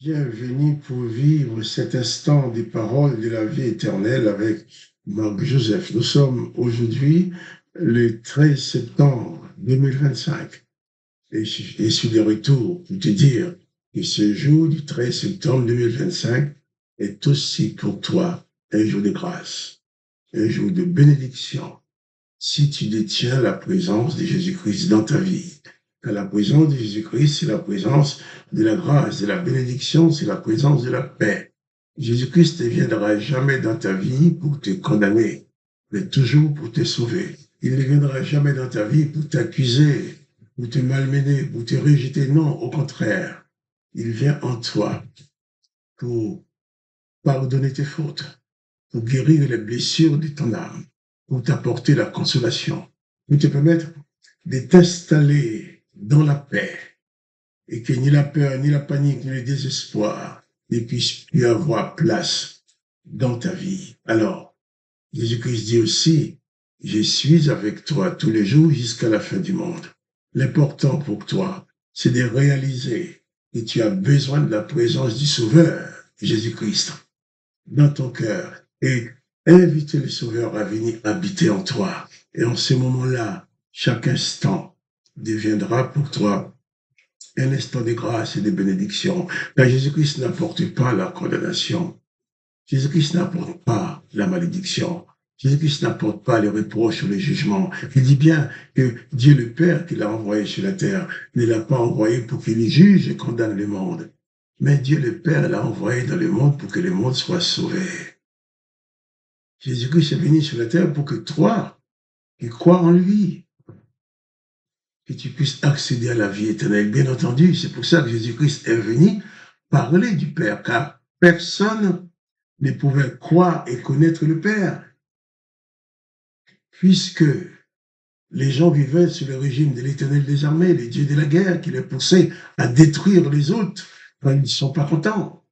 Bienvenue pour vivre cet instant des paroles de la vie éternelle avec Marc Joseph. Nous sommes aujourd'hui le 13 septembre 2025 et je suis de retour pour te dire que ce jour du 13 septembre 2025 est aussi pour toi un jour de grâce, un jour de bénédiction, si tu détiens la présence de Jésus-Christ dans ta vie. Car la présence de Jésus-Christ, c'est la présence de la grâce, de la bénédiction, c'est la présence de la paix. Jésus-Christ ne viendra jamais dans ta vie pour te condamner, mais toujours pour te sauver. Il ne viendra jamais dans ta vie pour t'accuser, pour te malmener, pour te rejeter. Non, au contraire, il vient en toi pour pardonner tes fautes, pour guérir les blessures de ton âme, pour t'apporter la consolation, pour te permettre de t'installer dans la paix et que ni la peur, ni la panique, ni le désespoir ne puissent plus avoir place dans ta vie. Alors, Jésus-Christ dit aussi, je suis avec toi tous les jours jusqu'à la fin du monde. L'important pour toi, c'est de réaliser que tu as besoin de la présence du Sauveur, Jésus-Christ, dans ton cœur et inviter le Sauveur à venir habiter en toi. Et en ce moment-là, chaque instant deviendra pour toi un instant de grâce et de bénédiction. Car Jésus-Christ n'apporte pas la condamnation. Jésus-Christ n'apporte pas la malédiction. Jésus-Christ n'apporte pas les reproches ou les jugements. Il dit bien que Dieu le Père qui l'a envoyé sur la terre ne l'a pas envoyé pour qu'il juge et condamne le monde. Mais Dieu le Père l'a envoyé dans le monde pour que le monde soit sauvé. Jésus-Christ est venu sur la terre pour que toi, qui crois en lui, que tu puisses accéder à la vie éternelle. Bien entendu, c'est pour ça que Jésus-Christ est venu parler du Père, car personne ne pouvait croire et connaître le Père, puisque les gens vivaient sous le régime de l'Éternel des armées, les dieux de la guerre, qui les poussaient à détruire les autres quand ils ne sont pas contents.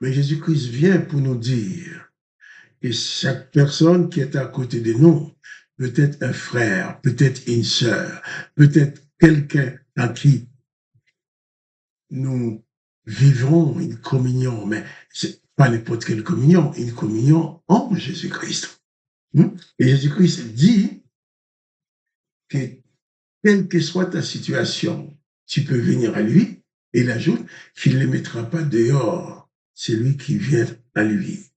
Mais Jésus-Christ vient pour nous dire que chaque personne qui est à côté de nous, peut-être un frère, peut-être une sœur, peut-être quelqu'un à qui nous vivons une communion, mais c'est pas n'importe quelle communion, une communion en Jésus-Christ. Et Jésus-Christ dit que quelle que soit ta situation, tu peux venir à lui, et il ajoute qu'il ne les mettra pas dehors, c'est lui qui vient à lui.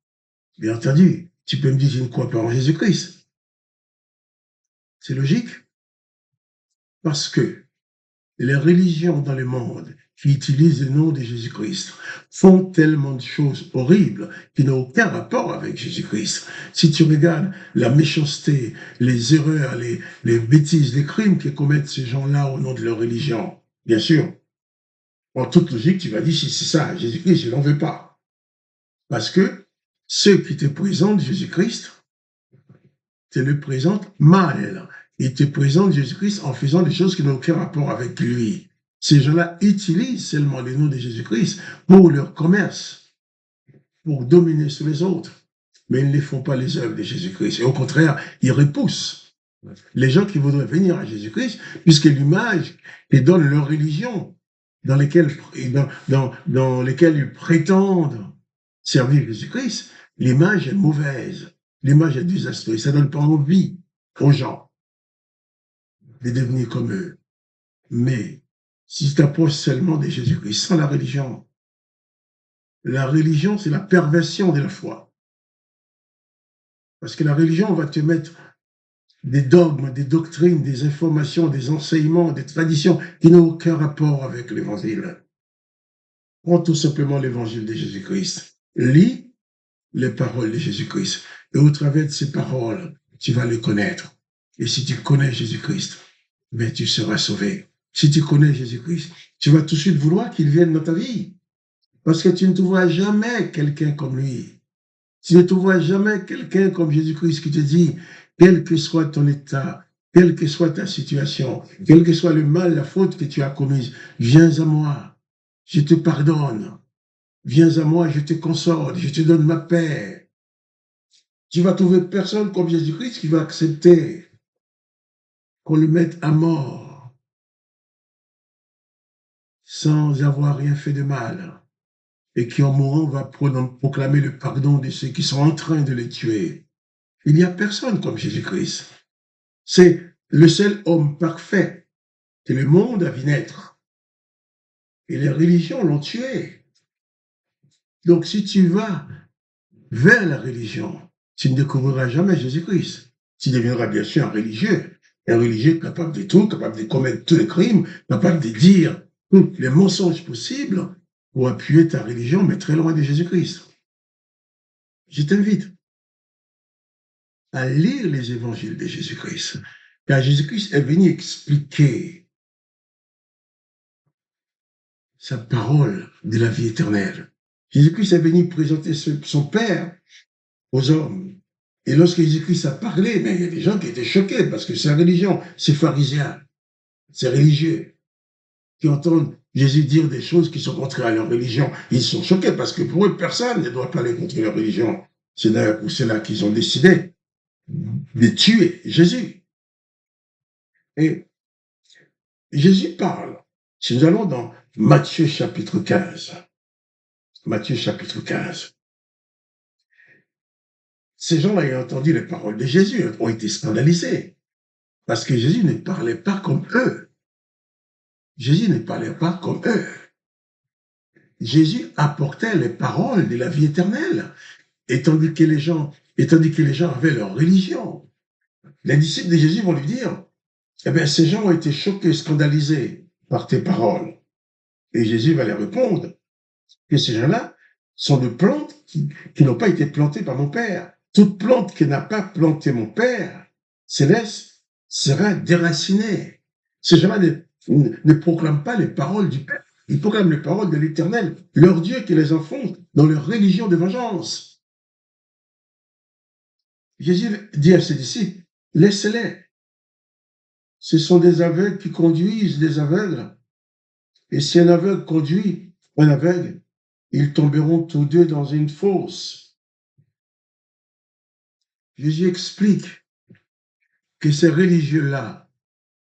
Bien entendu, tu peux me dire, je ne crois pas en Jésus-Christ. C'est logique, parce que les religions dans le monde qui utilisent le nom de Jésus-Christ font tellement de choses horribles qui n'ont aucun rapport avec Jésus-Christ. Si tu regardes la méchanceté, les erreurs, les bêtises, les crimes que commettent ces gens-là au nom de leur religion, bien sûr, en toute logique, tu vas dire, si c'est ça, Jésus-Christ, je n'en veux pas. Parce que ceux qui te présentent Jésus-Christ te le présentent mal. Ils te présentent Jésus-Christ en faisant des choses qui n'ont aucun rapport avec lui. Ces gens-là utilisent seulement le nom de Jésus-Christ pour leur commerce, pour dominer sur les autres. Mais ils ne font pas les œuvres de Jésus-Christ. Et au contraire, ils repoussent les gens qui voudraient venir à Jésus-Christ, puisque l'image les donne leur religion, dans lesquelles ils prétendent servir Jésus-Christ, l'image est mauvaise, l'image est désastreuse, ça ne donne pas envie aux gens de devenir comme eux. Mais si tu t'approches seulement de Jésus-Christ, sans la religion, c'est la perversion de la foi. Parce que la religion va te mettre des dogmes, des doctrines, des informations, des enseignements, des traditions qui n'ont aucun rapport avec l'évangile. Prends tout simplement l'évangile de Jésus-Christ. Lis les paroles de Jésus-Christ. Et au travers de ces paroles, tu vas le connaître. Et si tu connais Jésus-Christ, ben, tu seras sauvé. Si tu connais Jésus-Christ, tu vas tout de suite vouloir qu'il vienne dans ta vie. Parce que tu ne trouveras jamais quelqu'un comme lui. Tu ne trouveras jamais quelqu'un comme Jésus-Christ qui te dit, quel que soit ton état, quelle que soit ta situation, quel que soit le mal, la faute que tu as commise, viens à moi, je te pardonne. Viens à moi, je te console, je te donne ma paix. Tu vas trouver personne comme Jésus-Christ qui va accepter qu'on le mette à mort sans avoir rien fait de mal. et qui en mourant va proclamer le pardon de ceux qui sont en train de les tuer. Il n'y a personne comme Jésus-Christ. C'est le seul homme parfait que le monde a vu naître. Et les religions l'ont tué. Donc si tu vas vers la religion, tu ne découvriras jamais Jésus-Christ. Tu deviendras bien sûr un religieux capable de tout, capable de commettre tous les crimes, capable de dire tous les mensonges possibles pour appuyer ta religion, mais très loin de Jésus-Christ. Je t'invite à lire les évangiles de Jésus-Christ, car Jésus-Christ est venu expliquer sa parole de la vie éternelle. Jésus-Christ est venu présenter son Père aux hommes. Et lorsque Jésus-Christ a parlé, mais il y a des gens qui étaient choqués parce que c'est religion, c'est pharisien, c'est religieux, qui entendent Jésus dire des choses qui sont contraires à leur religion. Ils sont choqués parce que pour eux, personne ne doit pas aller contre leur religion. C'est d'ailleurs pour cela qu'ils ont décidé de tuer Jésus. Et Jésus parle. Si nous allons dans Matthieu chapitre 15, Matthieu chapitre 15, ces gens-là ayant entendu les paroles de Jésus ont été scandalisés parce que Jésus ne parlait pas comme eux. Jésus ne parlait pas comme eux. Jésus apportait les paroles de la vie éternelle, et tandis que les gens avaient leur religion. Les disciples de Jésus vont lui dire, eh bien, ces gens ont été choqués, scandalisés par tes paroles. Et Jésus va leur répondre que ces gens-là sont de plantes qui n'ont pas été plantées par mon Père. Toute plante qui n'a pas planté mon Père céleste sera déracinée. Ces gens-là ne proclament pas les paroles du Père. Ils proclament les paroles de l'Éternel, leur Dieu qui les enfonce dans leur religion de vengeance. Jésus dit à ses disciples, laissez-les. Ce sont des aveugles qui conduisent des aveugles. Et si un aveugle conduit un aveugle, ils tomberont tous deux dans une fosse. Jésus explique que ces religieux-là,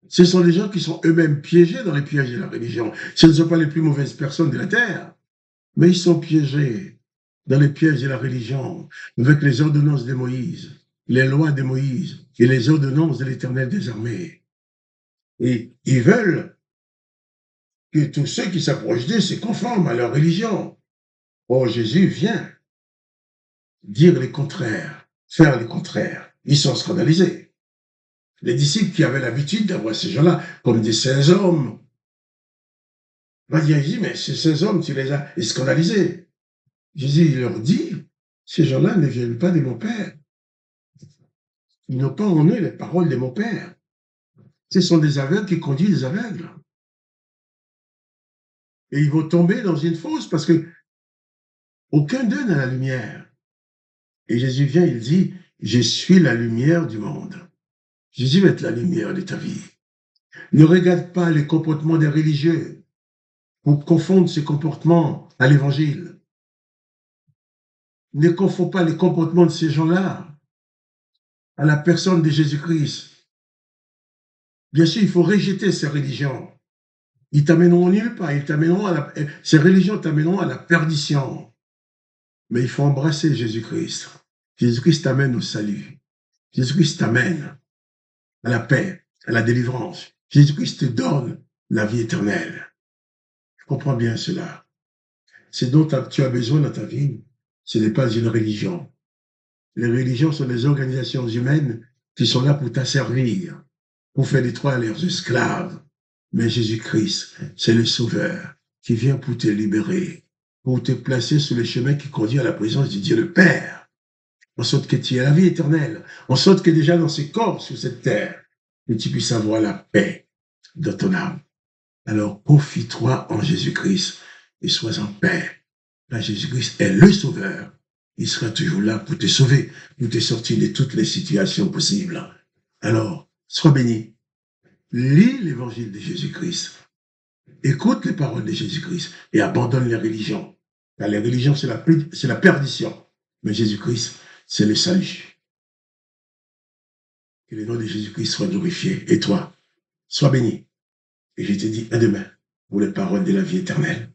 ce sont des gens qui sont eux-mêmes piégés dans les pièges de la religion. Ce ne sont pas les plus mauvaises personnes de la terre, mais ils sont piégés dans les pièges de la religion avec les ordonnances de Moïse, les lois de Moïse et les ordonnances de l'Éternel des armées. Et ils veulent que tous ceux qui s'approchent d'eux se conforment à leur religion. Or, Jésus vient dire le contraire, faire le contraire. Ils sont scandalisés. Les disciples qui avaient l'habitude d'avoir ces gens-là comme des saints hommes, va dire, Jésus, mais ces saints hommes, tu les as scandalisés. Jésus leur dit, ces gens-là ne viennent pas de mon Père. Ils n'ont pas en eux les paroles de mon Père. Ce sont des aveugles qui conduisent des aveugles. Et ils vont tomber dans une fosse parce que aucun d'eux n'a la lumière. Et Jésus vient, il dit, je suis la lumière du monde. Jésus va être la lumière de ta vie. Ne regarde pas les comportements des religieux pour confondre ces comportements à l'évangile. Ne confonds pas les comportements de ces gens-là à la personne de Jésus-Christ. Bien sûr, il faut rejeter ces religions. Ils t'amèneront nulle part. Ces religions t'amèneront à la perdition. Mais il faut embrasser Jésus-Christ. Jésus-Christ t'amène au salut. Jésus-Christ t'amène à la paix, à la délivrance. Jésus-Christ te donne la vie éternelle. Je comprends bien cela. Ce dont tu as besoin dans ta vie, ce n'est pas une religion. Les religions sont des organisations humaines qui sont là pour t'asservir, pour faire de toi leurs esclaves. Mais Jésus-Christ, c'est le Sauveur qui vient pour te libérer, pour te placer sur le chemin qui conduit à la présence de Dieu le Père, en sorte que tu aies la vie éternelle, en sorte que déjà dans ce corps sur cette terre, que tu puisses avoir la paix dans ton âme. Alors confie-toi en Jésus-Christ et sois en paix. Là, Jésus-Christ est le Sauveur. Il sera toujours là pour te sauver, pour te sortir de toutes les situations possibles. Alors, sois béni. Lis l'évangile de Jésus-Christ. Écoute les paroles de Jésus-Christ et abandonne les religions. Car les religions, c'est la perdition. Mais Jésus-Christ, c'est le salut. Que le nom de Jésus-Christ soit glorifié. Et toi, sois béni. Et je te dis à demain pour les paroles de la vie éternelle.